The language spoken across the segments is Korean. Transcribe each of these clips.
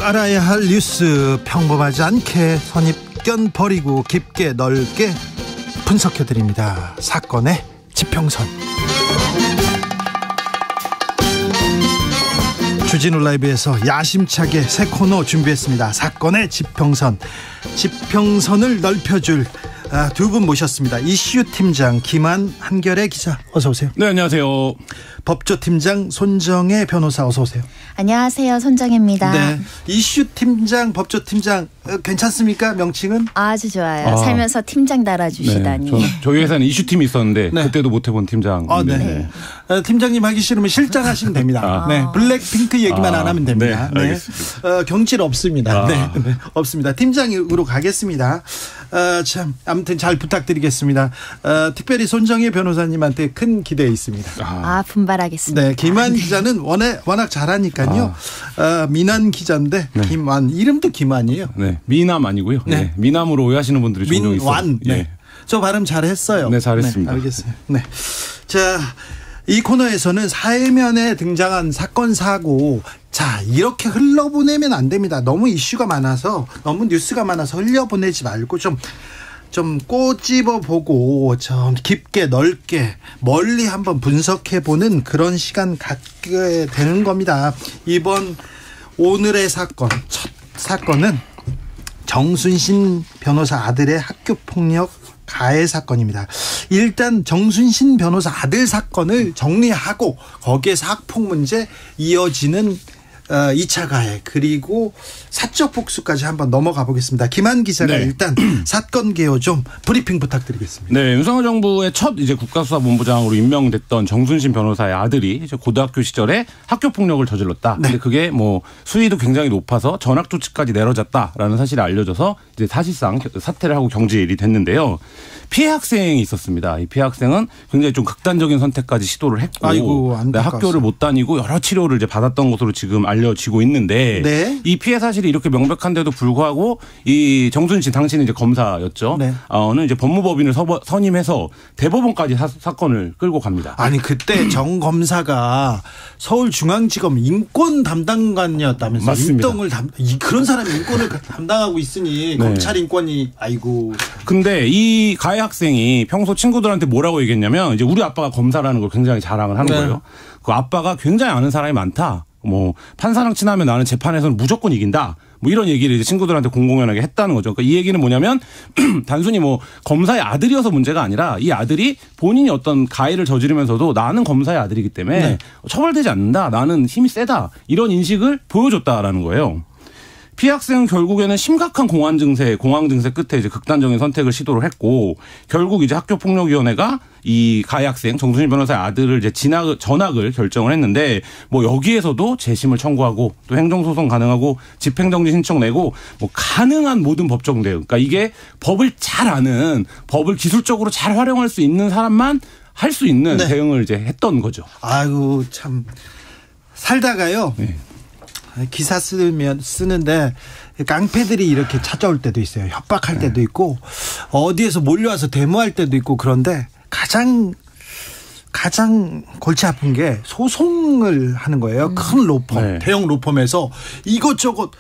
알아야 할 뉴스 평범하지 않게 선입견 버리고 깊게 넓게 분석해드립니다. 사건의 지평선. 주진우 라이브에서 야심차게 새 코너 준비했습니다. 사건의 지평선. 지평선을 넓혀줄 두 분 모셨습니다. 이슈 팀장 김한 한결의 기자, 어서 오세요. 네, 안녕하세요. 법조 팀장 손정혜 변호사, 어서 오세요. 안녕하세요, 손정혜입니다. 네, 이슈 팀장, 법조 팀장 괜찮습니까? 명칭은? 아주 좋아요. 살면서 팀장 달아주시다니. 네, 저희 회사는 이슈팀이 있었는데 네. 그때도 못 해본 팀장. 네. 팀장님 하기 싫으면 실장 하시면 됩니다. 네, 블랙핑크 얘기만 안 하면 됩니다. 네, 알겠습니다. 경질 없습니다. 네, 없습니다. 팀장으로 가겠습니다. 참 아무튼 잘 부탁드리겠습니다. 특별히 손정혜 변호사님한테 큰 기대 있습니다. 분발하겠습니다. 네, 김한 기자는 워낙 잘하니까요. 민한 기자인데 네. 김한, 이름도 김한이에요. 네, 미남 아니고요. 네. 네. 미남으로 오해하시는 분들이 종종 있어요. 민완. 네. 예. 저 발음 잘했어요. 네, 잘했습니다. 네, 알겠어요. 네. 자, 이 코너에서는 사회면에 등장한 사건 사고, 자, 이렇게 흘러보내면 안 됩니다. 너무 이슈가 많아서, 너무 뉴스가 많아서 흘려보내지 말고 좀 꼬집어보고 좀 깊게 넓게 멀리 한번 분석해보는 그런 시간 갖게 되는 겁니다. 오늘의 사건, 첫 사건은 정순신 변호사 아들의 학교폭력 가해 사건입니다. 일단 정순신 변호사 아들 사건을 정리하고 거기에서 학폭 문제 이어지는 2차 가해, 그리고 사적 복수까지 한번 넘어가 보겠습니다. 김한 기자가 네. 일단 사건 개요 좀 브리핑 부탁드리겠습니다. 네, 윤석열 정부의 첫 국가수사본부장으로 임명됐던 정순신 변호사의 아들이 이제 고등학교 시절에 학교 폭력을 저질렀다. 네. 근데 그게 뭐 수위도 굉장히 높아서 전학 조치까지 내려졌다라는 사실이 알려져서 이제 사실상 사퇴를 하고 경질이 됐는데요. 피해 학생이 있었습니다. 이 피해 학생은 굉장히 좀 극단적인 선택까지 시도를 했고, 아이고, 네, 학교를 못 다니고 여러 치료를 이제 받았던 것으로 지금 알려지고 있는데, 네. 이 피해 사실이 이렇게 명백한데도 불구하고 이 정순신, 당신은 이제 검사였죠. 네. 는 이제 법무법인을 선임해서 대법원까지 사건을 끌고 갑니다. 아니, 그때 정 검사가 서울중앙지검 인권 담당관이었다면서. 맞습니다. 그런 사람이 인권을 담당하고 있으니. 네. 검찰 인권이, 아이고. 근데 이 가해 학생이 평소 친구들한테 뭐라고 얘기했냐면, 이제 우리 아빠가 검사라는 걸 굉장히 자랑을 하는 네. 거예요. 그 아빠가 굉장히 아는 사람이 많다. 뭐 판사랑 친하면 나는 재판에서는 무조건 이긴다. 뭐 이런 얘기를 이제 친구들한테 공공연하게 했다는 거죠. 그러니까 이 얘기는 뭐냐면 단순히 뭐 검사의 아들이어서 문제가 아니라 이 아들이 본인이 어떤 가해를 저지르면서도 나는 검사의 아들이기 때문에 네. 처벌되지 않는다. 나는 힘이 세다. 이런 인식을 보여줬다라는 거예요. 피해 학생은 결국에는 심각한 공황 증세 끝에 이제 극단적인 선택을 시도를 했고, 결국 이제 학교폭력위원회가 이 가해 학생 정순신 변호사의 아들을 이제 전학을 결정을 했는데, 뭐 여기에서도 재심을 청구하고 또 행정소송 가능하고 집행정지 신청 내고 뭐 가능한 모든 법적 대응. 그러니까 이게 법을 잘 아는, 법을 기술적으로 잘 활용할 수 있는 사람만 할 수 있는 네. 대응을 이제 했던 거죠. 아이고, 참. 살다가요. 네. 기사 쓰는데 깡패들이 이렇게 찾아올 때도 있어요. 협박할 때도 있고, 어디에서 몰려와서 데모할 때도 있고, 그런데 가장 골치 아픈 게 소송을 하는 거예요. 큰 로펌, 네. 대형 로펌에서 이것저것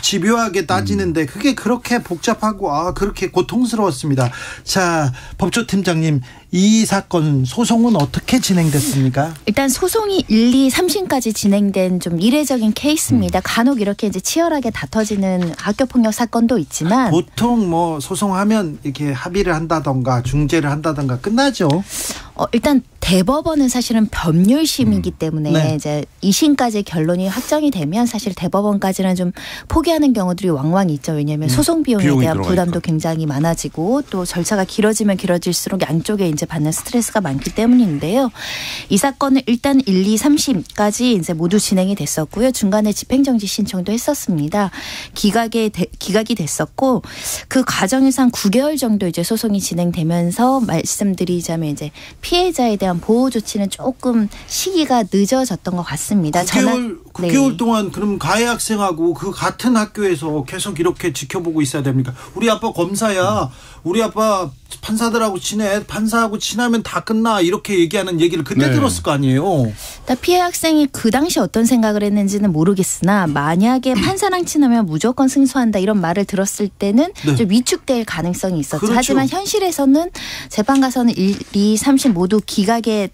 집요하게 따지는데 그게 그렇게 복잡하고 그렇게 고통스러웠습니다. 자, 법조팀장님, 이 사건 소송은 어떻게 진행됐습니까? 일단 소송이 1, 2, 3심까지 진행된 좀 이례적인 케이스입니다. 간혹 이렇게 이제 치열하게 다퉈지는 학교폭력 사건도 있지만, 보통 뭐 소송하면 이렇게 합의를 한다던가 중재를 한다던가 끝나죠. 일단 대법원은 사실은 법률심이기 때문에 네. 이제 2심까지 결론이 확정이 되면 사실 대법원까지는 좀 포기하는 경우들이 왕왕 있죠. 왜냐하면 소송 비용에 비용이 대한 들어가니까. 부담도 굉장히 많아지고 또 절차가 길어지면 길어질수록 양쪽에 이제 받는 스트레스가 많기 때문인데요. 이 사건은 일단 1, 2, 3심까지 이제 모두 진행이 됐었고요. 중간에 집행정지 신청도 했었습니다. 기각이 됐었고, 그 과정에서 한 9개월 정도 이제 소송이 진행되면서 말씀드리자면 이제 피해자에 대한 보호 조치는 조금 시기가 늦어졌던 것 같습니다. 9개월 동안 그럼 가해 학생하고 그 같은 학교에서 계속 이렇게 지켜보고 있어야 됩니까? 우리 아빠 검사야. 우리 아빠 판사들하고 친해. 판사하고 친하면 다 끝나. 이렇게 얘기하는 얘기를 그때 네. 들었을 거 아니에요. 피해 학생이 그 당시 어떤 생각을 했는지는 모르겠으나 만약에 판사랑 친하면 무조건 승소한다 이런 말을 들었을 때는 네. 좀 위축될 가능성이 있었죠. 그렇죠. 하지만 현실에서는 재판 가서는 1, 2, 3심 모두 기각을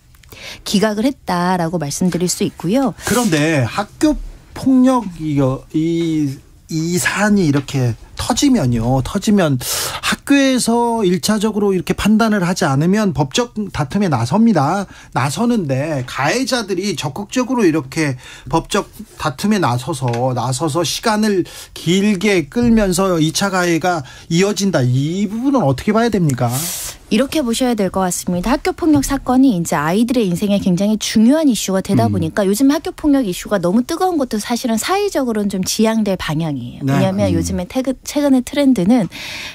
했다라고 말씀드릴 수 있고요. 그런데 학교 폭력 이 사안이 이렇게 터지면 학교에서 1차적으로 이렇게 판단을 하지 않으면 법적 다툼에 나서는데 가해자들이 적극적으로 이렇게 법적 다툼에 나서서 시간을 길게 끌면서 2차 가해가 이어진다. 이 부분은 어떻게 봐야 됩니까? 이렇게 보셔야 될 것 같습니다. 학교폭력 사건이 이제 아이들의 인생에 굉장히 중요한 이슈가 되다 보니까 요즘 학교폭력 이슈가 너무 뜨거운 것도 사실은 사회적으로는 좀 지양될 방향이에요. 네. 왜냐하면 요즘에 최근의 트렌드는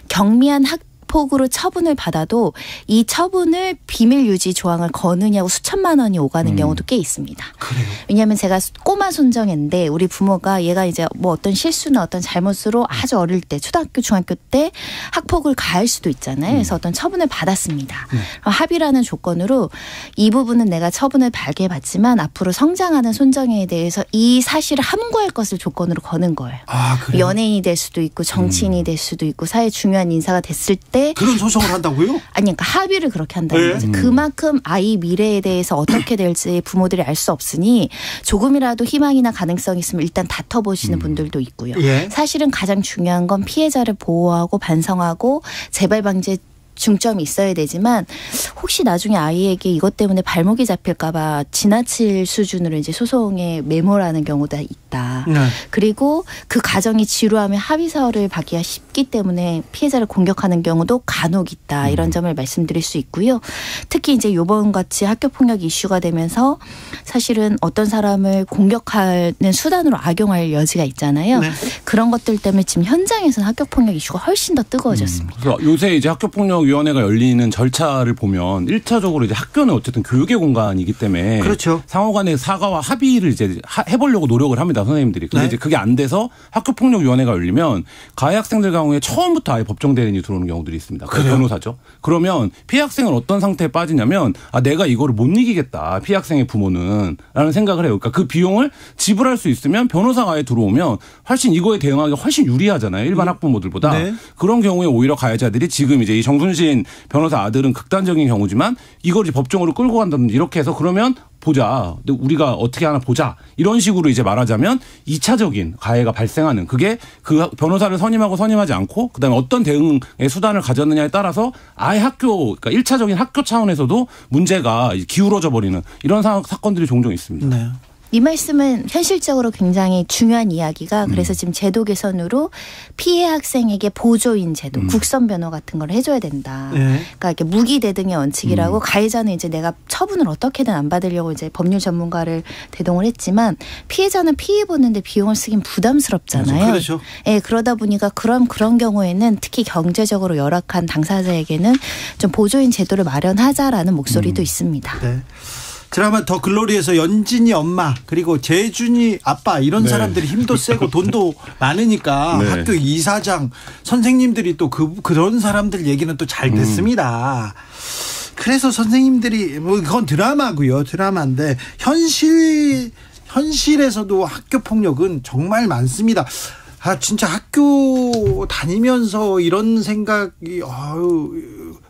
경미한 학폭으로 처분을 받아도 이 처분을 비밀 유지 조항을 거느냐고 수천만 원이 오가는 경우도 꽤 있습니다. 그래요? 왜냐하면 제가 꼬마 손정인데 우리 부모가 얘가 이제 뭐 어떤 실수나 어떤 잘못으로 아주 어릴 때 초등학교 중학교 때 학폭을 가할 수도 있잖아요. 그래서 어떤 처분을 받았습니다. 합의라는 조건으로 이 부분은 내가 처분을 받게 받지만 앞으로 성장하는 손정이에 대해서 이 사실을 함구할 것을 조건으로 거는 거예요. 아, 그래요? 연예인이 될 수도 있고 정치인이 될 수도 있고 사회 중요한 인사가 됐을 때 그런 소송을 한다고요? 아니 그러니까 합의를 그렇게 한다는 네. 거죠. 그만큼 아이 미래에 대해서 어떻게 될지 부모들이 알 수 없으니 조금이라도 희망이나 가능성이 있으면 일단 다퉈보시는 분들도 있고요. 예. 사실은 가장 중요한 건 피해자를 보호하고 반성하고 재발 방지에 중점이 있어야 되지만 혹시 나중에 아이에게 이것 때문에 발목이 잡힐까 봐 지나칠 수준으로 이제 소송에 매몰하는 경우도 있다. 네. 그리고 그 가정이 지루하면 합의서를 받기가 쉽기 때문에 피해자를 공격하는 경우도 간혹 있다. 이런 점을 말씀드릴 수 있고요. 특히 이제 이번 같이 학교 폭력 이슈가 되면서 사실은 어떤 사람을 공격하는 수단으로 악용할 여지가 있잖아요. 네. 그런 것들 때문에 지금 현장에서는 학교 폭력 이슈가 훨씬 더 뜨거워졌습니다. 그래서 요새 이제 학교폭력위원회가 열리는 절차를 보면 1차적으로 이제 학교는 어쨌든 교육의 공간이기 때문에 그렇죠. 상호간의 사과와 합의를 이제 해보려고 노력을 합니다, 선생님들이. 근데 네. 이제 그게 안 돼서 학교폭력위원회가 열리면 가해 학생들 경우에 처음부터 아예 법정 대리인이 들어오는 경우들이 있습니다. 그 변호사죠. 그러면 피해 학생은 어떤 상태에 빠지냐면 내가 이거를 못 이기겠다. 피해 학생의 부모는 라는 생각을 해요. 그러니까 그 비용을 지불할 수 있으면 변호사가 아예 들어오면 훨씬 이거에 대응하기가 훨씬 유리하잖아요. 일반 학부모들보다. 네. 그런 경우에 오히려 가해자들이 지금 이제 이 정순신 변호사 아들은 극단적인 경우지만 이걸 이제 법정으로 끌고 간다든지 이렇게 해서 그러면 보자. 우리가 어떻게 하나 보자. 이런 식으로 이제 말하자면 2차적인 가해가 발생하는 그게 그 변호사를 선임하고 선임하지 않고 그다음에 어떤 대응의 수단을 가졌느냐에 따라서 아예 그러니까 1차적인 학교 차원에서도 문제가 기울어져 버리는 이런 사건들이 종종 있습니다. 네. 이 말씀은 현실적으로 굉장히 중요한 이야기가 그래서 지금 제도 개선으로 피해 학생에게 보조인 제도, 국선 변호 같은 걸 해줘야 된다. 네. 그러니까 이렇게 무기 대등의 원칙이라고 가해자는 이제 내가 처분을 어떻게든 안 받으려고 이제 법률 전문가를 대동을 했지만 피해자는 피해 보는데 비용을 쓰긴 부담스럽잖아요. 그렇죠. 예, 그러다 보니까 그런 경우에는 특히 경제적으로 열악한 당사자에게는 좀 보조인 제도를 마련하자라는 목소리도 있습니다. 네. 드라마 더 글로리에서 연진이 엄마 그리고 재준이 아빠 이런 네. 사람들이 힘도 세고 돈도 많으니까 네. 학교 이사장 선생님들이 또 그런 사람들 얘기는 또 잘 듣습니다. 그래서 선생님들이 뭐 그건 드라마고요. 드라마인데 현실에서도 학교 폭력은 정말 많습니다. 진짜 학교 다니면서 이런 생각이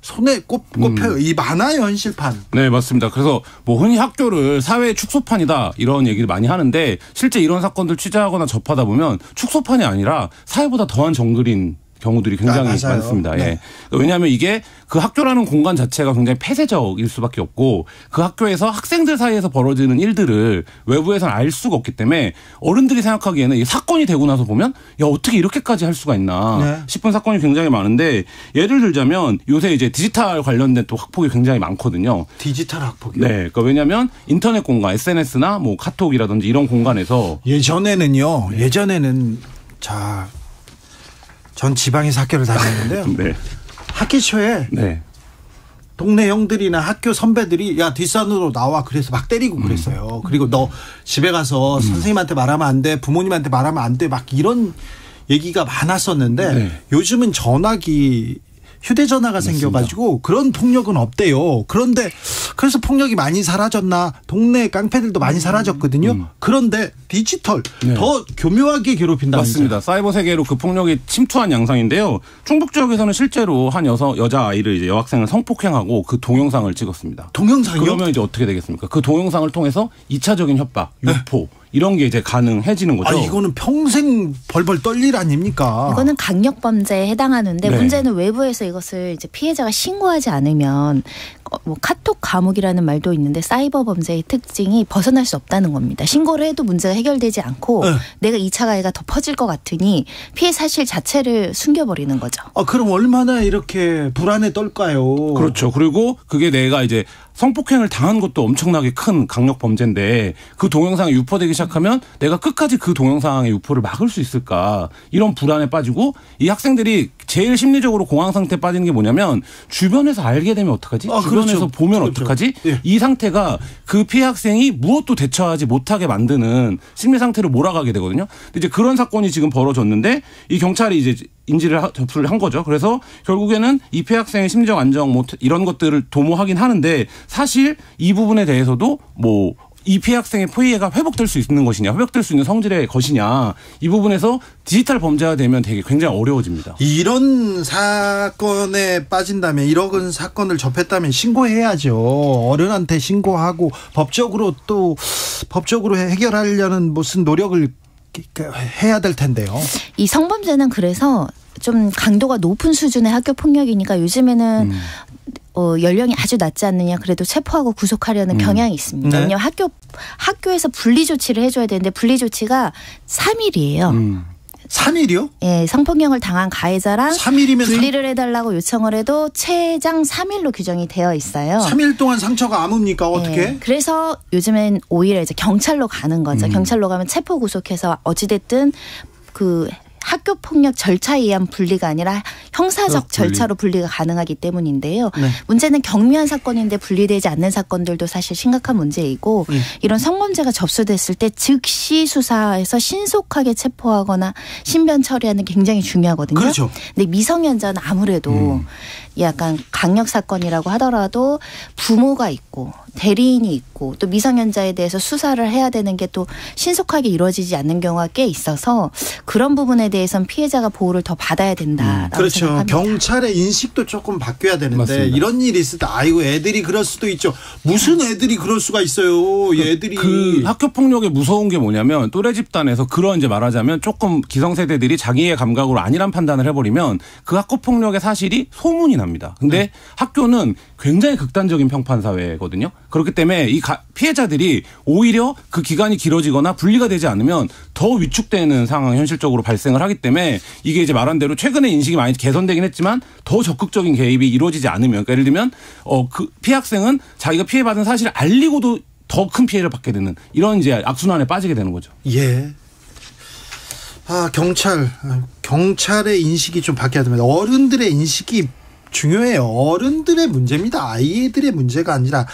손에 꼽혀요. 이 많아요, 현실판. 네, 맞습니다. 그래서 뭐 흔히 학교를 사회의 축소판이다 이런 얘기를 많이 하는데 실제 이런 사건들 취재하거나 접하다 보면 축소판이 아니라 사회보다 더한 정글인 경우들이 굉장히 많습니다. 네. 예. 왜냐하면 이게 그 학교라는 공간 자체가 굉장히 폐쇄적일 수밖에 없고 그 학교에서 학생들 사이에서 벌어지는 일들을 외부에서는 알 수가 없기 때문에 어른들이 생각하기에는 이 사건이 되고 나서 보면 야 어떻게 이렇게까지 할 수가 있나 네. 싶은 사건이 굉장히 많은데 예를 들자면 요새 이제 디지털 관련된 또 학폭이 굉장히 많거든요. 디지털 학폭이요? 네, 그러니까 왜냐하면 인터넷 공간, SNS나 뭐 카톡이라든지 이런 공간에서 예전에는 전 지방에서 학교를 다녔는데요. 네, 학기 초에 네. 동네 형들이나 학교 선배들이 야 뒷산으로 나와 그래서 막 때리고 그랬어요. 그리고 너 집에 가서 선생님한테 말하면 안 돼, 부모님한테 말하면 안 돼, 막 이런 얘기가 많았었는데 네. 요즘은 전화기 휴대전화가 생겨가지고 그런 폭력은 없대요. 그런데 그래서 폭력이 많이 사라졌나? 동네 깡패들도 많이 사라졌거든요. 그런데 디지털 네. 더 교묘하게 괴롭힌다면서요. 맞습니다. 사이버 세계로 그 폭력이 침투한 양상인데요. 충북 지역에서는 실제로 한 여자아이를 이제 여학생을 성폭행하고 그 동영상을 찍었습니다. 동영상이요? 그러면 이제 어떻게 되겠습니까? 그 동영상을 통해서 2차적인 협박, 유포 이런 게 이제 가능해지는 거죠. 이거는 평생 벌벌 떨 일 아닙니까? 이거는 강력 범죄에 해당하는데 네. 문제는 외부에서 이것을 이제 피해자가 신고하지 않으면 뭐 카톡 감옥이라는 말도 있는데 사이버 범죄의 특징이 벗어날 수 없다는 겁니다. 신고를 해도 문제가 해결되지 않고 네. 내가 2차 가해가 더 퍼질 것 같으니 피해 사실 자체를 숨겨버리는 거죠. 그럼 얼마나 이렇게 불안에 떨까요? 그렇죠. 그리고 그게 내가 이제 성폭행을 당한 것도 엄청나게 큰 강력 범죄인데 그 동영상이 유포되기 시작하면 내가 끝까지 그 동영상의 유포를 막을 수 있을까 이런 불안에 빠지고 이 학생들이 제일 심리적으로 공황 상태에 빠지는 게 뭐냐면 주변에서 알게 되면 어떡하지? 주변에서 그렇죠. 보면 그렇죠. 어떡하지? 예. 이 상태가 그 피해 학생이 무엇도 대처하지 못하게 만드는 심리 상태로 몰아가게 되거든요. 근데 이제 그런 사건이 지금 벌어졌는데 이 경찰이 이제 인지를 접수를 한 거죠. 그래서 결국에는 이 피해 학생의 심리적 안정 뭐 이런 것들을 도모하긴 하는데 사실 이 부분에 대해서도 뭐 이 피해 학생의 피해가 회복될 수 있는 것이냐, 회복될 수 있는 성질의 것이냐 이 부분에서 디지털 범죄가 되면 되게 굉장히 어려워집니다. 이런 사건에 빠진다면 이런 사건을 접했다면 신고해야죠. 어른한테 신고하고 법적으로 해결하려는 무슨 노력을 해야 될 텐데요. 이 성범죄는 그래서 좀 강도가 높은 수준의 학교 폭력이니까 요즘에는 연령이 아주 낮지 않느냐 그래도 체포하고 구속하려는 경향이 있습니다. 네. 왜냐하면 학교에서 분리 조치를 해줘야 되는데 분리 조치가 3일이에요. 3일이요? 예, 성폭력을 당한 가해자랑 3일이면 분리를 해달라고 요청을 해도 최장 3일로 규정이 되어 있어요. 3일 동안 상처가 아뭅니까? 어떻게? 예, 그래서 요즘엔 오히려 이제 경찰로 가는 거죠. 경찰로 가면 체포 구속해서 어찌됐든 그 학교 폭력 절차에 의한 분리가 아니라 형사적 절차로 분리가 가능하기 때문인데요. 네. 문제는 경미한 사건인데 분리되지 않는 사건들도 사실 심각한 문제이고 이런 성범죄가 접수됐을 때 즉시 수사해서 신속하게 체포하거나 신변 처리하는 게 굉장히 중요하거든요. 그렇죠. 근데 미성년자는 아무래도 약간 강력 사건이라고 하더라도 부모가 있고 대리인이 있고 또 미성년자에 대해서 수사를 해야 되는 게 또 신속하게 이루어지지 않는 경우가 꽤 있어서 그런 부분에 대해서는 피해자가 보호를 더 받아야 된다라고 그렇죠. 생각합니다. 경찰의 인식도 조금 바뀌어야 되는데 맞습니다. 이런 일이 있을 때 애들이 그럴 수도 있죠. 무슨 애들이 그럴 수가 있어요. 애들이 그 학교 폭력의 무서운 게 뭐냐면 또래 집단에서 그런 이제 말하자면 조금 기성세대들이 자기의 감각으로 아니란 판단을 해버리면 그 학교 폭력의 사실이 소문이 납니다. 근데 학교는 굉장히 극단적인 평판 사회거든요. 그렇기 때문에 이 피해자들이 오히려 그 기간이 길어지거나 분리가 되지 않으면 더 위축되는 상황이 현실적으로 발생을 하기 때문에 이게 이제 말한 대로 최근에 인식이 많이 개선되긴 했지만 더 적극적인 개입이 이루어지지 않으면 그러니까 예를 들면 그 피해 학생은 자기가 피해받은 사실을 알리고도 더 큰 피해를 받게 되는 이런 이제 악순환에 빠지게 되는 거죠. 예. 경찰의 인식이 좀 바뀌어야 됩니다. 어른들의 인식이 중요해요. 어른들의 문제입니다. 아이들의 문제가 아니라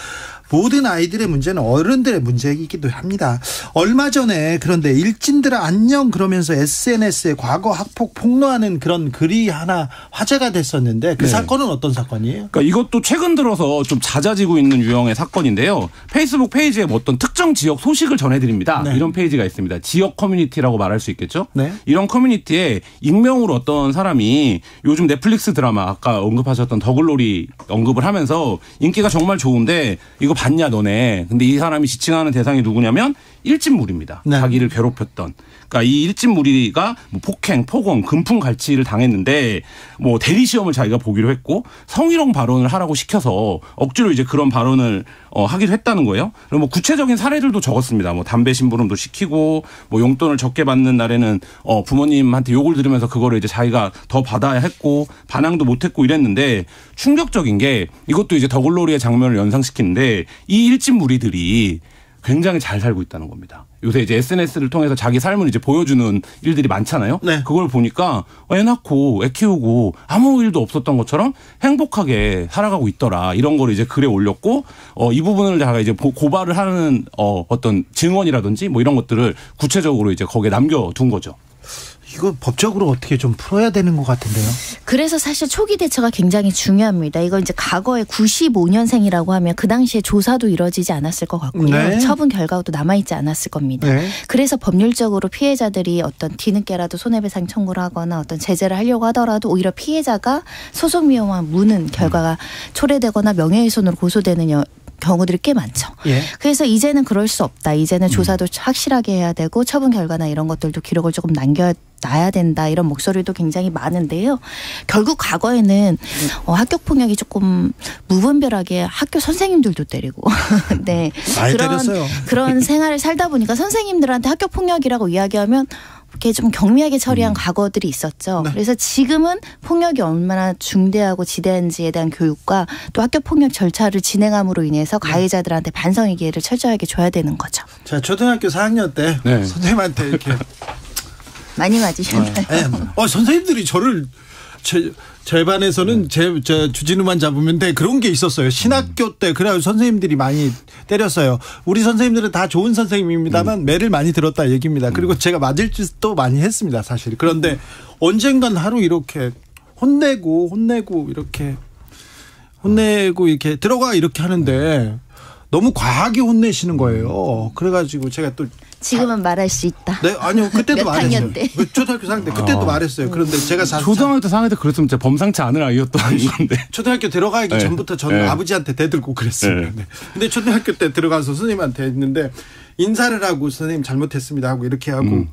모든 아이들의 문제는 어른들의 문제이기도 합니다. 얼마 전에 그런데 일진들아 안녕 그러면서 SNS에 과거 학폭 폭로하는 그런 글이 하나 화제가 됐었는데 그 네. 사건은 어떤 사건이에요? 그러니까 이것도 최근 들어서 좀 잦아지고 있는 유형의 사건인데요. 페이스북 페이지에 뭐 어떤 특정 지역 소식을 전해드립니다. 네. 이런 페이지가 있습니다. 지역 커뮤니티라고 말할 수 있겠죠. 네. 이런 커뮤니티에 익명으로 어떤 사람이 요즘 넷플릭스 드라마 아까 언급하셨던 더글로리 언급을 하면서 인기가 정말 좋은데 이거 봤냐 너네. 근데 이 사람이 지칭하는 대상이 누구냐면 일진무리입니다. 네. 자기를 괴롭혔던. 그러니까 이 일진무리가 뭐 폭행, 폭언, 금품 갈취를 당했는데 뭐 대리 시험을 자기가 보기로 했고 성희롱 발언을 하라고 시켜서 억지로 이제 그런 발언을 하기도 했다는 거예요. 그리고 뭐 구체적인 사례들도 적었습니다. 뭐 담배 심부름도 시키고 뭐 용돈을 적게 받는 날에는 부모님한테 욕을 들으면서 그거를 이제 자기가 더 받아야 했고 반항도 못했고 이랬는데 충격적인 게 이것도 이제 더글로리의 장면을 연상시키는데 이 일진무리들이 굉장히 잘 살고 있다는 겁니다. 요새 이제 SNS를 통해서 자기 삶을 이제 보여주는 일들이 많잖아요. 네. 그걸 보니까 애 낳고 애 키우고 아무 일도 없었던 것처럼 행복하게 살아가고 있더라. 이런 걸 이제 글에 올렸고 이 부분을 제가 이제 고발을 하는 어떤 증언이라든지 뭐 이런 것들을 구체적으로 이제 거기에 남겨둔 거죠. 이거 법적으로 어떻게 좀 풀어야 되는 것 같은데요. 그래서 사실 초기 대처가 굉장히 중요합니다. 이거 이제 과거에 95년생이라고 하면 그 당시에 조사도 이루어지지 않았을 것 같고요. 네. 처분 결과도 남아있지 않았을 겁니다. 네. 그래서 법률적으로 피해자들이 어떤 뒤늦게라도 손해배상 청구를 하거나 어떤 제재를 하려고 하더라도 오히려 피해자가 소송위원회만 무는 결과가 초래되거나 명예훼손으로 고소되는 경우들이 꽤 많죠. 예. 그래서 이제는 그럴 수 없다. 이제는 조사도 확실하게 해야 되고 처분 결과나 이런 것들도 기록을 조금 남겨놔야 된다. 이런 목소리도 굉장히 많은데요. 결국 과거에는 학교 폭력이 조금 무분별하게 학교 선생님들도 때리고 네. 많이 때렸어요. 그런 생활을 살다 보니까 선생님들한테 학교 폭력이라고 이야기하면 이렇게 좀 경미하게 처리한 과거들이 있었죠. 네. 그래서 지금은 폭력이 얼마나 중대하고 지대한지에 대한 교육과 또 학교 폭력 절차를 진행함으로 인해서 가해자들한테 반성의 기회를 철저하게 줘야 되는 거죠. 자, 초등학교 4학년 때 네. 선생님한테 이렇게 많이 맞으셨나요? 네. 선생님들이 저를 제 반에서는 제 주진우만 잡으면 돼 그런 게 있었어요. 신학교 때 그래서 선생님들이 많이 때렸어요. 우리 선생님들은 다 좋은 선생님입니다만 매를 많이 들었다 얘기입니다. 그리고 제가 맞을 짓도 많이 했습니다, 사실. 그런데 언젠간 하루 이렇게 혼내고 이렇게 들어가 이렇게 하는데 너무 과하게 혼내시는 거예요. 그래가지고 제가 또 지금은 말할 수 있다. 네, 아니요. 그때도 몇 말했어요. 학년 때? 초등학교 4학년 때 그때도 말했어요. 그런데 제가 초등학교 때 4학년 때 그랬으면 진짜 범상치 않은 아이였던 건데. 초등학교 들어가기 네. 전부터 저는 네. 아버지한테 대들고 그랬어요. 네. 네. 근데 초등학교 때 들어가서 선생님한테 했는데 인사를 하고 선생님 잘못했습니다 하고 이렇게 하고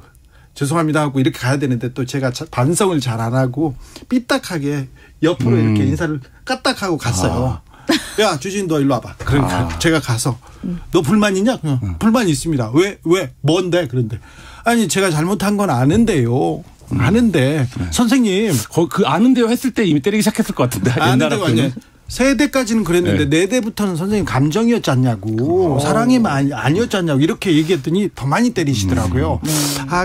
죄송합니다 하고 이렇게 가야 되는데 또 제가 반성을 잘 안 하고 삐딱하게 옆으로 이렇게 인사를 까딱하고 갔어요. 야, 주진 너 일로 와봐. 그러니까 제가 가서 너 불만 있냐? 불만 있습니다. 왜? 뭔데? 그런데 아니 제가 잘못한 건 아는데요. 아는데 선생님 그 아는데요 했을 때 이미 때리기 시작했을 것 같은데. 옛날 아는데요. 학교는. 세대까지는 그랬는데 네 대부터는 선생님 감정이었지 않냐고 사랑이 아니었지 않냐고 이렇게 얘기했더니 더 많이 때리시더라고요.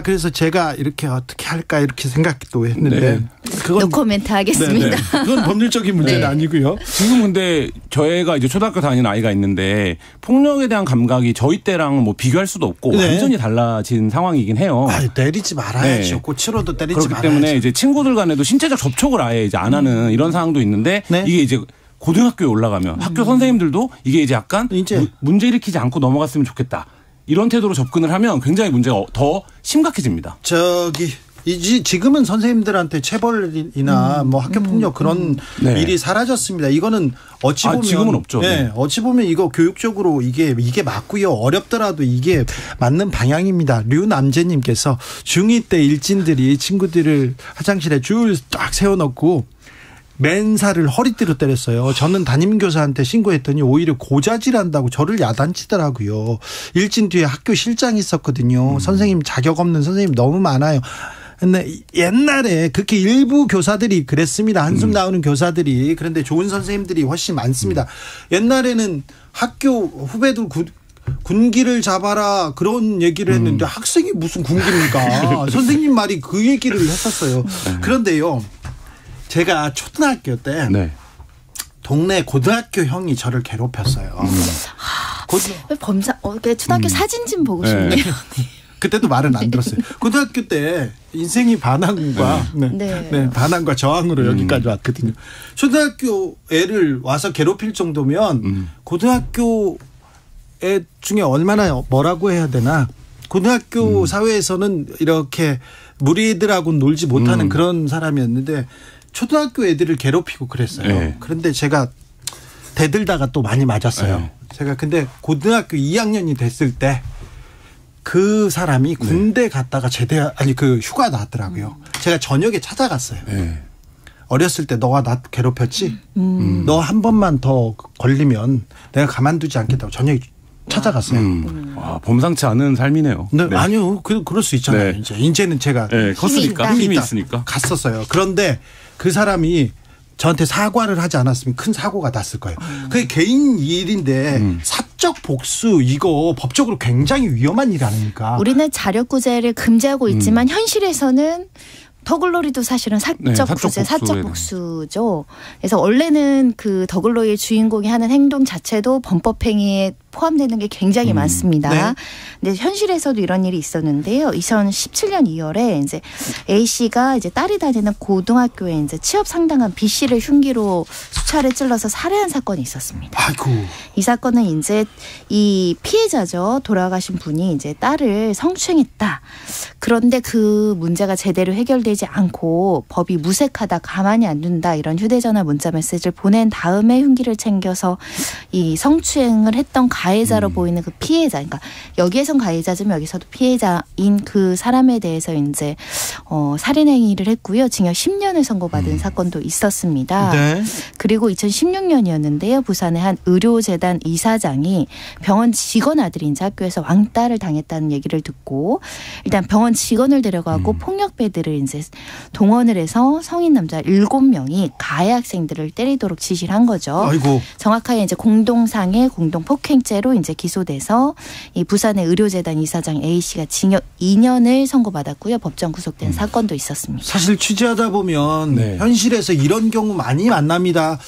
그래서 제가 이렇게 어떻게 할까 이렇게 생각도 했는데 네. 그건 노코멘트 하겠습니다. 네네. 그건 법률적인 문제는 네. 아니고요. 지금 근데 저희가 이제 초등학교 다니는 아이가 있는데 폭력에 대한 감각이 저희 때랑 뭐 비교할 수도 없고 네. 완전히 달라진 상황이긴 해요. 때리지 말아야죠. 네. 고치로도 때리지 그렇기 말아야죠. 때문에 이제 친구들 간에도 신체적 접촉을 아예 이제 안 하는 이런 상황도 있는데 네. 이게 이제 고등학교에 올라가면 학교 선생님들도 이게 이제 약간 이제 문제 일으키지 않고 넘어갔으면 좋겠다. 이런 태도로 접근을 하면 굉장히 문제가 더 심각해집니다. 지금은 선생님들한테 체벌이나 뭐 학교 폭력 그런 네. 일이 사라졌습니다. 이거는 어찌 보면 지금은 없죠. 네, 네. 어찌 보면 이거 교육적으로 이게 맞고요. 어렵더라도 이게 맞는 방향입니다. 류남재님께서 중2 때 일진들이 친구들을 화장실에 줄 딱 세워놓고 맨살을 허리띠로 때렸어요. 저는 담임교사한테 신고했더니 오히려 고자질한다고 저를 야단치더라고요. 일진 뒤에 학교 실장이 있었거든요. 선생님 자격 없는 선생님 너무 많아요. 근데 옛날에 그렇게 일부 교사들이 그랬습니다. 한숨 나오는 교사들이. 그런데 좋은 선생님들이 훨씬 많습니다. 옛날에는 학교 후배들 군기를 잡아라 그런 얘기를 했는데 학생이 무슨 군기입니까? 선생님 말이 그 얘기를 했었어요. 그런데요. 제가 초등학교 때 네. 동네 고등학교 형이 저를 괴롭혔어요. 왜 초등학교 사진 좀 보고 싶네요. 네. 그때도 말은 안 들었어요. 고등학교 때 인생이 반항과 반항과 저항으로 여기까지 왔거든요. 초등학교 애를 와서 괴롭힐 정도면 고등학교 애 중에 얼마나 뭐라고 해야 되나. 고등학교 사회에서는 이렇게 무리들하고 놀지 못하는 그런 사람이었는데 초등학교 애들을 괴롭히고 그랬어요. 네. 그런데 제가 대들다가 또 많이 맞았어요. 네. 제가 근데 고등학교 2학년이 됐을 때 그 사람이 군대 갔다가 휴가 나왔더라고요. 제가 저녁에 찾아갔어요. 네. 어렸을 때 너가 나 괴롭혔지? 너 한 번만 더 걸리면 내가 가만두지 않겠다고 저녁에 찾아갔어요. 범상치 않은 삶이네요. 네. 아니요. 그럴 수 있잖아요. 네. 이제는 제가 컸으니까 힘이 있으니까 갔었어요. 그런데 그 사람이 저한테 사과를 하지 않았으면 큰 사고가 났을 거예요. 그게 개인 일인데 사적 복수 이거 법적으로 굉장히 위험한 일 아닙니까? 우리는 자력구제를 금지하고 있지만 현실에서는 더글로리도 사실은 사적 복수죠. 그래서 원래는 그 더글로리의 주인공이 하는 행동 자체도 범법행위에 포함되는 게 굉장히 많습니다. 네. 근데 현실에서도 이런 일이 있었는데요. 2017년 2월에 이제 A 씨가 이제 딸이 다니는 고등학교에 이제 취업 상당한 B 씨를 흉기로 수차례 찔러서 살해한 사건이 있었습니다. 아이고. 이 사건은 이제 이 피해자죠. 돌아가신 분이 이제 딸을 성추행했다. 그런데 그 문제가 제대로 해결되지 않고 법이 무색하다, 가만히 안 둔다 이런 휴대전화 문자 메시지를 보낸 다음에 흉기를 챙겨서 이 성추행을 했던 가해자로 보이는 그 피해자, 그러니까 여기에선 가해자지만 여기서도 피해자인 그 사람에 대해서 이제 살인 행위를 했고요. 징역 10년을 선고받은 사건도 있었습니다. 네. 그리고 2016년이었는데요. 부산의 한 의료재단 이사장이 병원 직원 아들이 이제 학교에서 왕따를 당했다는 얘기를 듣고 일단 병원 직원을 데려가고 폭력배들을 이제 동원을 해서 성인 남자 7명이 가해 학생들을 때리도록 지시를 한 거죠. 아이고. 정확하게 이제 공동상해, 공동폭행죄로 이제 기소돼서 이 부산의 의료재단 이사장 A 씨가 징역 2년을 선고받았고요. 법정 구속된 사건도 있었습니다. 사실 취재하다 보면 네. 현실에서 이런 경우 많이 만납니다.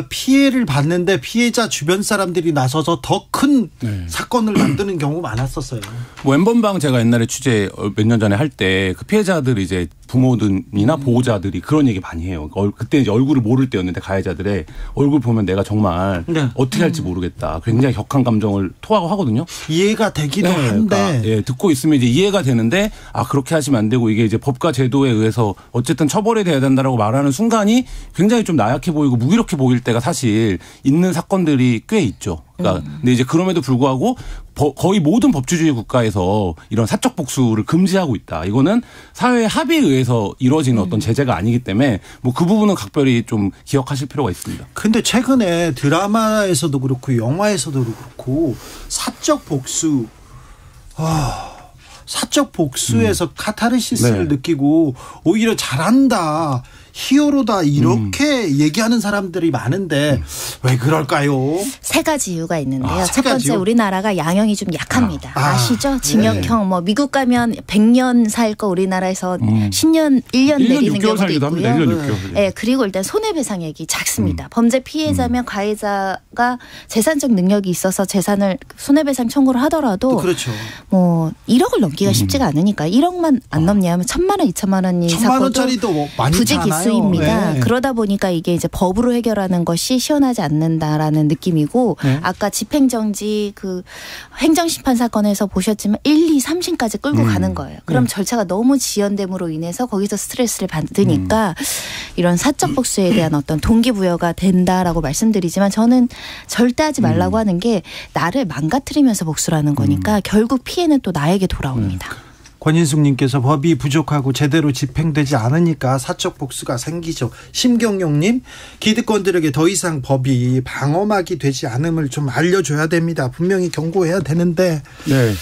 피해를 받는데 피해자 주변 사람들이 나서서 더 큰 네. 사건을 만드는 경우 많았었어요. 뭐 엠번방 제가 옛날에 취재 몇 년 전에 할 때 그 피해자들이 이제 부모들이나 보호자들이 그런 얘기 많이 해요. 그때 이제 얼굴을 모를 때였는데 가해자들의 얼굴 보면 내가 정말 네. 어떻게 할지 모르겠다. 굉장히 격한 감정을 토하고 하거든요. 이해가 되기도 한데. 그러니까, 예, 듣고 있으면 이제 이해가 되는데 그렇게 하시면 안 되고 이게 이제 법과 제도에 의해서 어쨌든 처벌이 돼야 된다라고 말하는 순간이 굉장히 좀 나약해 보이고 무기력해 보일 때가 사실 있는 사건들이 꽤 있죠. 그러니까 근데 이제 그럼에도 불구하고 거의 모든 법치주의 국가에서 이런 사적 복수를 금지하고 있다. 이거는 사회의 합의에 의해서 이루어지는 어떤 제재가 아니기 때문에 뭐 그 부분은 각별히 좀 기억하실 필요가 있습니다. 근데 최근에 드라마에서도 그렇고 영화에서도 그렇고 사적 복수, 사적 복수에서 카타르시스를 네. 느끼고 오히려 잘한다, 히어로다 이렇게 얘기하는 사람들이 많은데 왜 그럴까요? 세 가지 이유가 있는데요. 세 첫 번째, 가지요? 우리나라가 양형이 좀 약합니다. 아시죠? 네. 징역형, 뭐 미국 가면 100년 살 거 우리나라에서 10년, 1년 1년 내리는 6개월 경우도 살기도 합니다. 있고요. 1년 6개월. 네, 그리고 일단 손해배상액이 작습니다. 범죄 피해자면 가해자가 재산적 능력이 있어서 재산을 손해배상 청구를 하더라도 그렇죠. 뭐 1억을 넘기가 쉽지가 않으니까 1억만 안 넘냐면 1,000만 원, 2,000만 원이 1,000만 원짜리도 뭐 많이 부지기수입니다. 네. 그러다 보니까 이게 이제 법으로 해결하는 것이 시원하지 않는다라는 느낌이고 네. 아까 집행정지 그 행정심판 사건에서 보셨지만 1, 2, 3심까지 끌고 가는 거예요. 그럼 절차가 너무 지연됨으로 인해서 거기서 스트레스를 받으니까 이런 사적 복수에 대한 어떤 동기부여가 된다라고 말씀드리지만 저는 절대 하지 말라고 하는 게 나를 망가뜨리면서 복수라는 거니까 결국 피해는 또 나에게 돌아옵니다. 권인숙님께서 법이 부족하고 제대로 집행되지 않으니까 사적 복수가 생기죠. 심경용님, 기득권들에게 더 이상 법이 방어막이 되지 않음을 좀 알려줘야 됩니다. 분명히 경고해야 되는데. 네.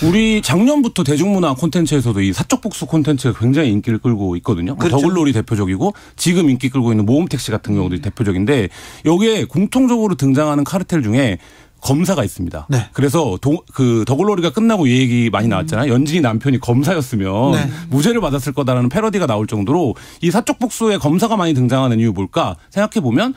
우리 작년부터 대중문화 콘텐츠에서도 이 사적 복수 콘텐츠가 굉장히 인기를 끌고 있거든요. 그렇죠. 더글로리 대표적이고 지금 인기 끌고 있는 모험택시 같은 경우도 대표적인데 여기에 공통적으로 등장하는 카르텔 중에 검사가 있습니다. 네. 그래서 더글로리가 끝나고 이 얘기 많이 나왔잖아요. 연진이 남편이 검사였으면 네. 무죄를 받았을 거다라는 패러디가 나올 정도로 이 사적 복수에 검사가 많이 등장하는 이유 뭘까 생각해 보면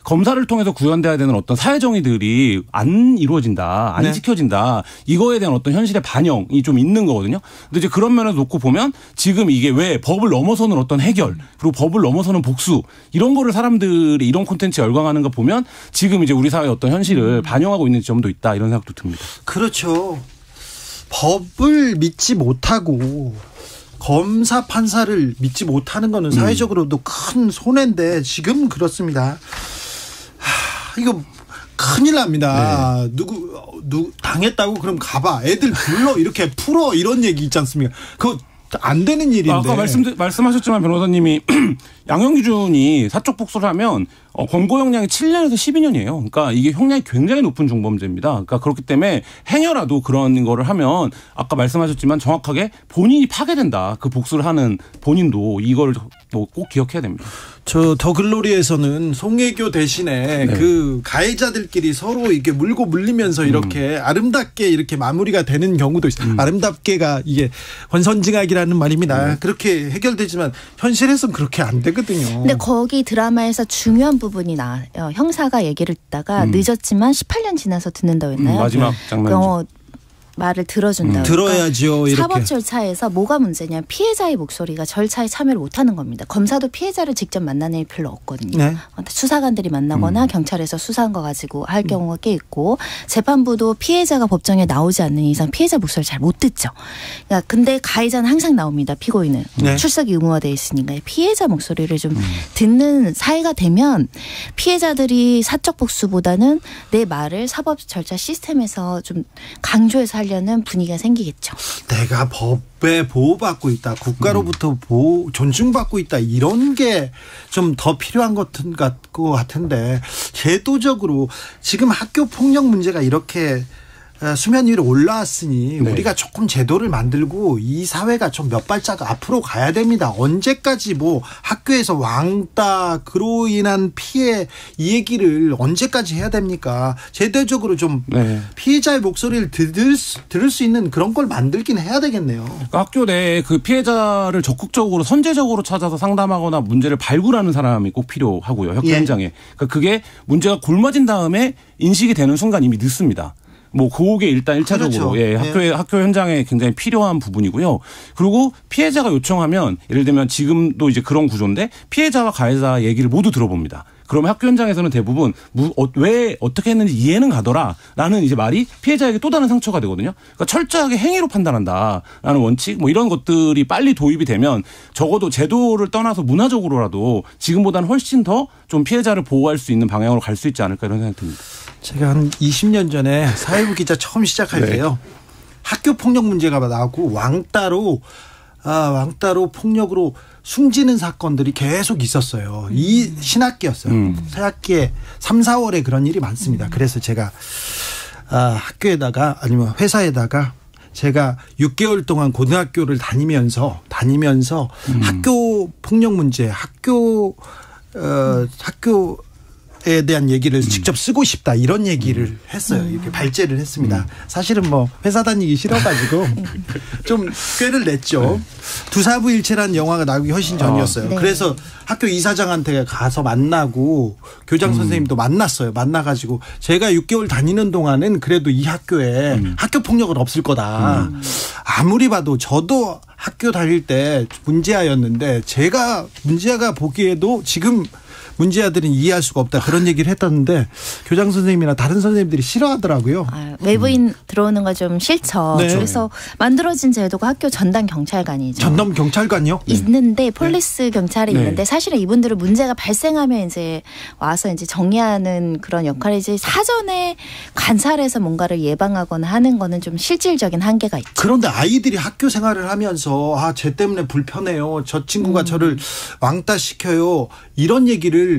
검사를 통해서 구현돼야 되는 어떤 사회 정의들이 안 이루어진다, 안 네. 지켜진다. 이거에 대한 어떤 현실의 반영이 좀 있는 거거든요. 근데 이제 그런 면에서 놓고 보면 지금 이게 왜 법을 넘어서는 어떤 해결, 그리고 법을 넘어서는 복수 이런 거를 사람들이 이런 콘텐츠에 열광하는 거 보면 지금 이제 우리 사회의 어떤 현실을 반영하고 있는 점도 있다 이런 생각도 듭니다. 그렇죠. 법을 믿지 못하고 검사 판사를 믿지 못하는 거는 사회적으로도 큰 손해인데 지금 그렇습니다. 이거 큰일 납니다. 네. 누구 당했다고 그럼 가봐. 애들 불러 이렇게 풀어 이런 얘기 있지 않습니까? 그거 안 되는 일인데. 아까 말씀하셨지만 변호사님이 양형 기준이 사적 복수를 하면 권고 형량이 7년에서 12년이에요. 그러니까 이게 형량이 굉장히 높은 중범죄입니다. 그러니까 그렇기 때문에 행여라도 그런 거를 하면 아까 말씀하셨지만 정확하게 본인이 파괴된다. 그 복수를 하는 본인도 이걸 뭐 꼭 기억해야 됩니다. 저 더글로리에서는 송혜교 대신에 네. 그 가해자들끼리 서로 이렇게 물고 물리면서 이렇게 아름답게 이렇게 마무리가 되는 경우도 있어요. 아름답게가 이게 권선징악이라는 말입니다. 그렇게 해결되지만 현실에서는 그렇게 안 되거든요. 근데 거기 드라마에서 중요한 부분이 형사가 얘기를 듣다가 늦었지만 18년 지나서 듣는다고 했나요? 마지막 장면. 말을 들어준다. 들어야죠. 이렇게. 사법 절차에서 뭐가 문제냐. 피해자의 목소리가 절차에 참여를 못하는 겁니다. 검사도 피해자를 직접 만나는 일이 별로 없거든요. 네. 수사관들이 만나거나 경찰에서 수사한 거 가지고 할 경우가 꽤 있고 재판부도 피해자가 법정에 나오지 않는 이상 피해자 목소리를 잘 못 듣죠. 그러니까 근데 가해자는 항상 나옵니다. 피고인은. 네. 출석이 의무화되어 있으니까 피해자 목소리를 좀 듣는 사회가 되면 피해자들이 사적 복수보다는 내 말을 사법 절차 시스템에서 좀 강조해서 하려는 분위기가 생기겠죠. 내가 법에 보호받고 있다. 국가로부터 존중받고 있다. 이런 게 좀 더 필요한 것 같은데 제도적으로 지금 학교 폭력 문제가 이렇게 수면 위로 올라왔으니 우리가 조금 제도를 만들고 이 사회가 좀 몇 발짝 앞으로 가야 됩니다. 언제까지 뭐 학교에서 왕따 그로 인한 피해 이 얘기를 언제까지 해야 됩니까? 제도적으로 좀 피해자의 목소리를 들을 수 있는 그런 걸 만들긴 해야 되겠네요. 그러니까 학교 내에 그 피해자를 적극적으로 선제적으로 찾아서 상담하거나 문제를 발굴하는 사람이 꼭 필요하고요. 학교 현장에. 그러니까 그게 문제가 골마진 다음에 인식이 되는 순간 이미 늦습니다. 뭐 그게 일단 1차적으로 그렇죠. 학교 현장에 굉장히 필요한 부분이고요. 그리고 피해자가 요청하면 예를 들면 지금도 이제 그런 구조인데 피해자와 가해자 얘기를 모두 들어봅니다. 그러면 학교 현장에서는 대부분 왜 어떻게 했는지 이해는 가더라라는 이제 말이 피해자에게 또 다른 상처가 되거든요. 그러니까 철저하게 행위로 판단한다라는 원칙 뭐 이런 것들이 빨리 도입이 되면 적어도 제도를 떠나서 문화적으로라도 지금보다는 훨씬 더 좀 피해자를 보호할 수 있는 방향으로 갈 수 있지 않을까 이런 생각이 듭니다. 제가 한 20년 전에 사회부 기자 처음 시작할 때요. 학교 폭력 문제가 나오고 왕따로 폭력으로 숨지는 사건들이 계속 있었어요. 이 신학기였어요. 새학기에 3, 4월에 그런 일이 많습니다. 그래서 제가 학교에다가 아니면 회사에다가 제가 6개월 동안 고등학교를 다니면서 학교 폭력 문제, 학교에 대한 얘기를 직접 쓰고 싶다 이런 얘기를 했어요. 이렇게 발제를 했습니다. 사실은 뭐 회사 다니기 싫어가지고 좀 꾀를 냈죠. 두사부일체라는 영화가 나오기 훨씬 전이었어요. 그래서 학교 이사장한테 가서 만나고 교장 선생님도 만났어요. 만나가지고 제가 6개월 다니는 동안은 그래도 이 학교에 학교 폭력은 없을 거다. 아무리 봐도 저도 학교 다닐 때 문제아였는데 제가 문제아가 보기에도 지금 문제아들은 이해할 수가 없다 그런 얘기를 했었는데 교장 선생님이나 다른 선생님들이 싫어하더라고요. 외부인 들어오는 거 좀 싫죠. 그래서 만들어진 제도가 학교 전담 경찰관이죠. 전담 경찰관이요? 있는데 폴리스 경찰이 있는데 사실은 이분들은 문제가 발생하면 이제 와서 이제 정리하는 그런 역할이지 사전에 관찰해서 뭔가를 예방하거나 하는 거는 좀 실질적인 한계가 있죠. 그런데 아이들이 학교 생활을 하면서 쟤 때문에 불편해요. 저 친구가 저를 왕따시켜요. 이런 얘기를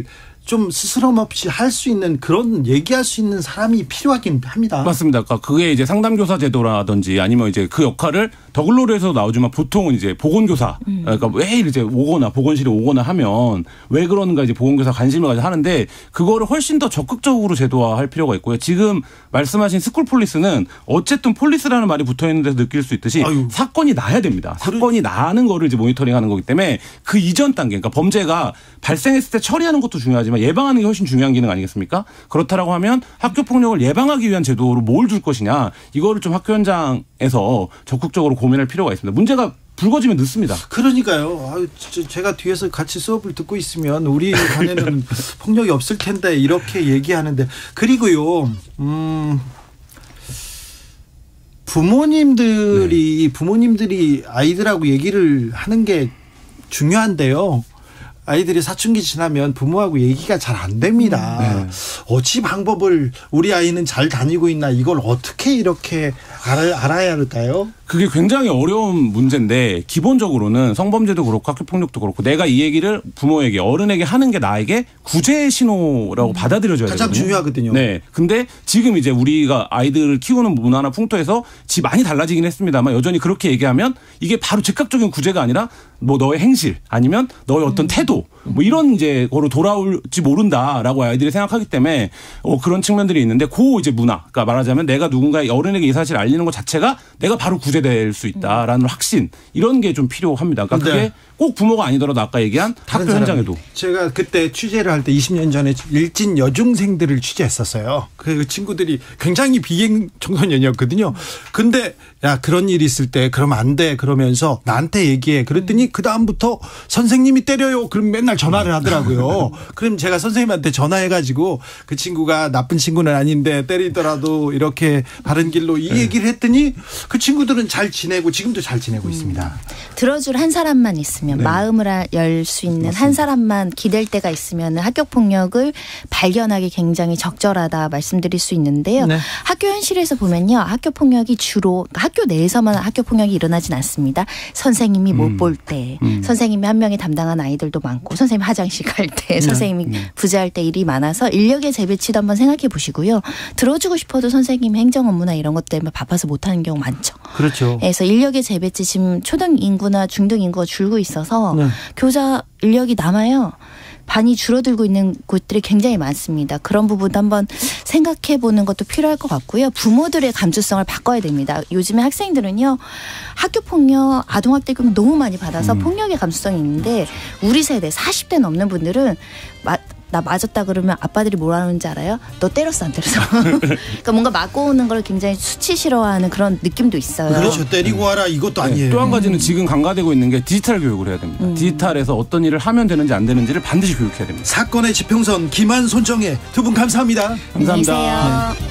좀 스스럼 없이 할 수 있는 그런 얘기할 수 있는 사람이 필요하긴 합니다. 맞습니다. 그러니까 그게 이제 상담교사 제도라든지 아니면 이제 그 역할을 더글로리에서 나오지만 보통은 이제 보건교사 그러니까 왜 이제 오거나 보건실에 오거나 하면 왜 그러는가 이제 보건교사 관심을 가지고 하는데 그거를 훨씬 더 적극적으로 제도화할 필요가 있고요. 지금 말씀하신 스쿨폴리스는 어쨌든 폴리스라는 말이 붙어 있는 데서 느낄 수 있듯이 사건이 나야 됩니다. 사건이 나는 거를 이제 모니터링하는 거기 때문에 그 이전 단계 그러니까 범죄가 발생했을 때 처리하는 것도 중요하지만 예방하는 게 훨씬 중요한 기능 아니겠습니까? 그렇다라고 하면 학교 폭력을 예방하기 위한 제도로 뭘 줄 것이냐 이거를 좀 학교 현장에서 적극적으로 고민할 필요가 있습니다. 문제가 불거지면 늦습니다. 그러니까요. 제가 뒤에서 같이 수업을 듣고 있으면 우리 반에는 폭력이 없을 텐데 이렇게 얘기하는데 그리고요. 부모님들이 아이들하고 얘기를 하는 게 중요한데요. 아이들이 사춘기 지나면 부모하고 얘기가 잘 안 됩니다. 어찌 방법을 우리 아이는 잘 다니고 있나 이걸 어떻게 이렇게 알아야 할까요? 그게 굉장히 어려운 문제인데 기본적으로는 성범죄도 그렇고 학교폭력도 그렇고 내가 이 얘기를 부모에게 어른에게 하는 게 나에게 구제의 신호라고 받아들여져야 되거든요. 가장 중요하거든요. 네. 근데 지금 이제 우리가 아이들을 키우는 문화나 풍토에서 많이 달라지긴 했습니다만 여전히 그렇게 얘기하면 이게 바로 즉각적인 구제가 아니라 뭐 너의 행실 아니면 너의 어떤 태도 뭐 이런 이제 거로 돌아올지 모른다라고 아이들이 생각하기 때문에 그런 측면들이 있는데 이제 문화 그러니까 말하자면 내가 누군가 어른에게 이 사실을 알리는 것 자체가 내가 바로 구제 죽게 될 수 있다라는 확신 이런 게 좀 필요합니다. 그러니까 그게 네. 꼭 부모가 아니더라도 아까 얘기한 학교 현장에도. 제가 그때 취재를 할 때 20년 전에 일진 여중생들을 취재했었어요. 그 친구들이 굉장히 비행 청소년이었거든요. 근데 야 그런 일이 있을 때 그러면 안 돼 그러면서 나한테 얘기해. 그랬더니 그 다음부터 선생님이 때려요. 그럼 맨날 전화를 하더라고요. 그럼 제가 선생님한테 전화해가지고 그 친구가 나쁜 친구는 아닌데 때리더라도 이렇게 바른 길로 이 얘기를 했더니 그 친구들은 잘 지내고 지금도 잘 지내고 있습니다. 들어줄 한 사람만 있으면 네. 마음을 열 수 있는 맞습니다. 한 사람만 기댈 때가 있으면 학교 폭력을 발견하기 굉장히 적절하다 말씀드릴 수 있는데요. 네. 학교 현실에서 보면요. 학교 폭력이 주로 학교 내에서만 학교 폭력이 일어나진 않습니다. 선생님이 못 볼 때 선생님이 한 명이 담당한 아이들도 많고 선생님이 화장실 갈 때 선생님이 부재할 때 일이 많아서 인력의 재배치도 한번 생각해 보시고요. 들어주고 싶어도 선생님 행정 업무나 이런 것 때문에 바빠서 못하는 경우 많죠. 그렇죠. 그래서 인력의 재배치 지금 초등 인구나 중등 인구가 줄고 있어서 교사 인력이 남아요. 반이 줄어들고 있는 곳들이 굉장히 많습니다. 그런 부분도 한번 생각해 보는 것도 필요할 것 같고요. 부모들의 감수성을 바꿔야 됩니다. 요즘에 학생들은요. 학교폭력, 아동학대금 너무 많이 받아서 폭력의 감수성이 있는데 우리 세대 40대 넘는 분들은 나 맞았다 그러면 아빠들이 뭐라 하는지 알아요? 너 때렸어 안 때렸어? 그러니까 뭔가 맞고 오는 걸 굉장히 수치스러워하는 그런 느낌도 있어요. 그렇죠. 때리고 와라 이것도 아니에요. 또 한 가지는 지금 강화되고 있는 게 디지털 교육을 해야 됩니다. 디지털에서 어떤 일을 하면 되는지 안 되는지를 반드시 교육해야 됩니다. 사건의 지평선 김한 손정혜 두 분 감사합니다. 감사합니다. 안녕히 계세요.